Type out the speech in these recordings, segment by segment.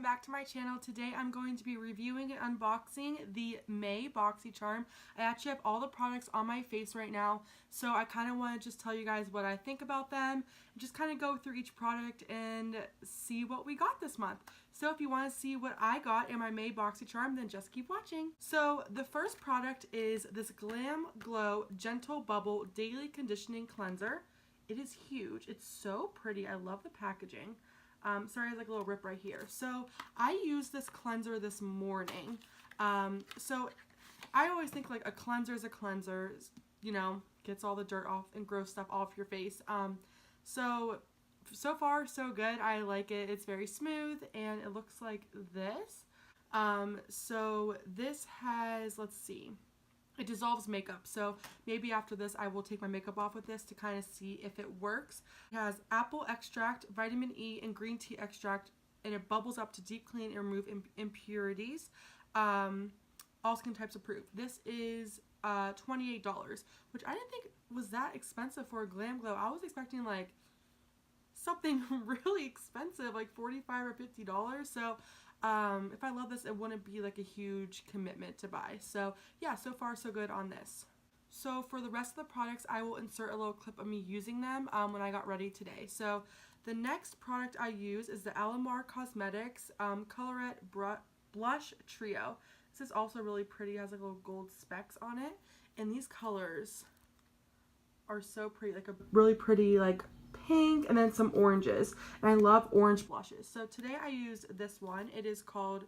back to my channel. Today I'm going to be reviewing and unboxing the May Boxycharm. I actually have all the products on my face right now, so I kind of want to just tell you guys what I think about them and just kind of go through each product and see what we got this month. So if you want to see what I got in my May Boxycharm, then just keep watching. So the first product is this Glam Glow Gentle Bubble Daily Conditioning Cleanser. It is huge. It's so pretty. I love the packaging. Sorry, I have like a little rip right here. So I used this cleanser this morning. So I always think like a cleanser is a cleanser, you know, gets all the dirt off and gross stuff off your face. So far so good. I like it. It's very smooth and it looks like this. So this has, let's see, it dissolves makeup, so maybe after this I will take my makeup off with this to kind of see if it works. It has apple extract, vitamin E, and green tea extract, and it bubbles up to deep clean and remove impurities. All skin types approved. This is $28, which I didn't think was that expensive for a Glam Glow. I was expecting like something really expensive, like $45 or $50. So if I love this, it wouldn't be like a huge commitment to buy. So yeah, so far so good on this. So for the rest of the products, I will insert a little clip of me using them when I got ready today. So the next product I use is the Alamar Cosmetics Colorette Blush Trio. This is also really pretty. It has like little gold specks on it, and these colors are so pretty, like a really pretty like pink and then some oranges, and I love orange blushes. So today I used this one. It is called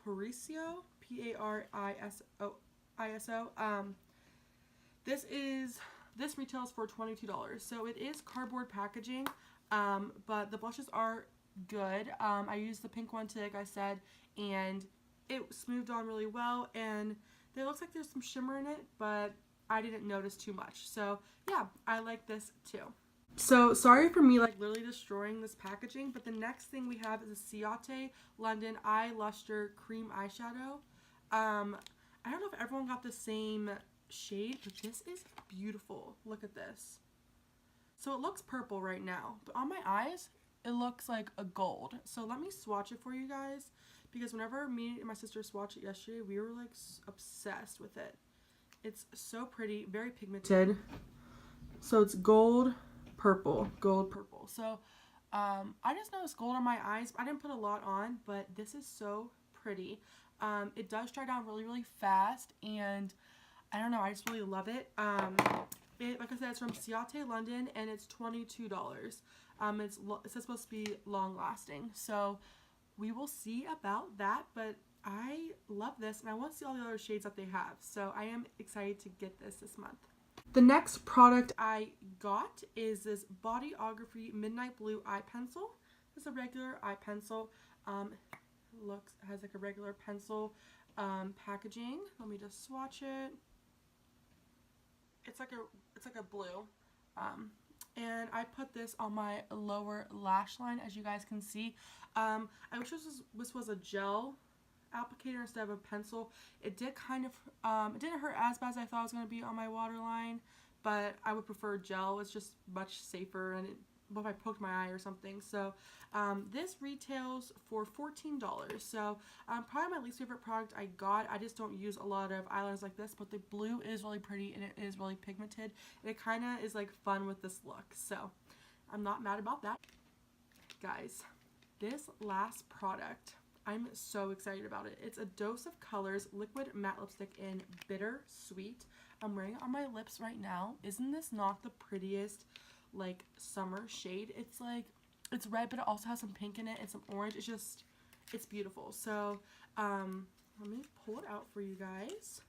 Pariso, P-A-R-I-S-O. This retails for $22. So it is cardboard packaging, but the blushes are good. I used the pink one today, like I said, and it smoothed on really well, and it looks like there's some shimmer in it, but I didn't notice too much. So yeah, I like this too. So sorry for me like literally destroying this packaging, but the next thing we have is a Xoxo London Eye Luster Cream Eyeshadow. I don't know if everyone got the same shade, but this is beautiful. Look at this. So it looks purple right now, but on my eyes, it looks like a gold. So let me swatch it for you guys, because whenever me and my sister swatched it yesterday, we were like obsessed with it. It's so pretty, very pigmented. So it's gold, purple, gold, purple. So I just noticed gold on my eyes. I didn't put a lot on, but this is so pretty. It does dry down really, really fast, and I don't know, I just really love it. Like I said, it's from Xoxo London, and it's $22. It's supposed to be long lasting, so we will see about that, but I love this, and I want to see all the other shades that they have, so I am excited to get this month. The next product I got is this Bodyography Midnight Blue Eye Pencil. This is a regular eye pencil. Has like a regular pencil packaging. Let me just swatch it. It's like a blue. And I put this on my lower lash line, as you guys can see. I wish this was a gel applicator instead of a pencil. It did kind of it didn't hurt as bad as I thought it was going to be on my waterline, but I would prefer gel. It's just much safer, and if I poked my eye or something. So this retails for $14. So probably my least favorite product I got. I just don't use a lot of eyeliners like this, but the blue is really pretty, and it is really pigmented, and it kind of is like fun with this look. So I'm not mad about that. Guys, this last product, I'm so excited about it. It's a Dose of Colors Liquid Matte Lipstick in Bitter Sweet. I'm wearing it on my lips right now. Isn't this not the prettiest like summer shade? It's like, it's red, but it also has some pink in it and some orange. It's beautiful. So let me pull it out for you guys.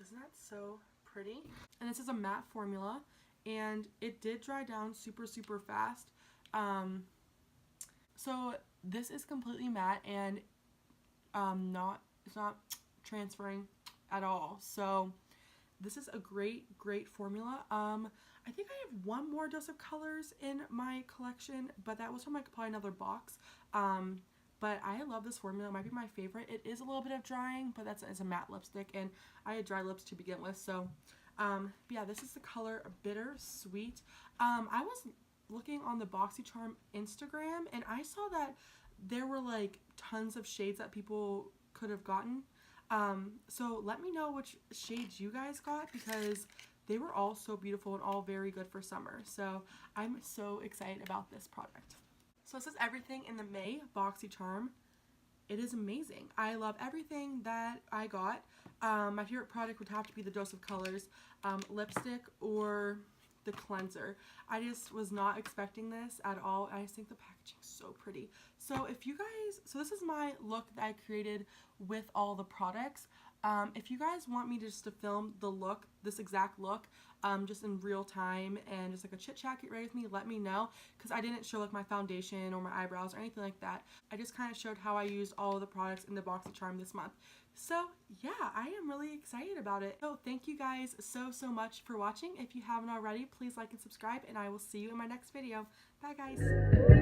Isn't that so pretty? And this is a matte formula, and it did dry down super fast. So this is completely matte, and it's not transferring at all. So this is a great formula. I think I have one more Dose of Colors in my collection, but that was from like probably another box. But I love this formula. It might be my favorite. It is a little bit of drying, but it's a matte lipstick, and I had dry lips to begin with. So yeah, this is the color Bitter Sweet. I was looking on the Boxycharm Instagram, and I saw that there were like tons of shades that people could have gotten. So let me know which shades you guys got, because they were all so beautiful and all very good for summer. So I'm so excited about this product. So this is everything in the May Boxycharm. It is amazing. I love everything that I got. My favorite product would have to be the Dose of Colors lipstick or the cleanser. I just was not expecting this at all. I just think the packaging is so pretty. So if you guys, so this is my look that I created with all the products. If you guys want me just to film the look, this exact look, just in real time and just like a chit chat, get ready with me, let me know, because I didn't show like my foundation or my eyebrows or anything like that. I just kind of showed how I used all of the products in the Boxycharm this month. So yeah, I am really excited about it. So thank you guys so much for watching. If you haven't already, please like and subscribe, and I will see you in my next video. Bye guys.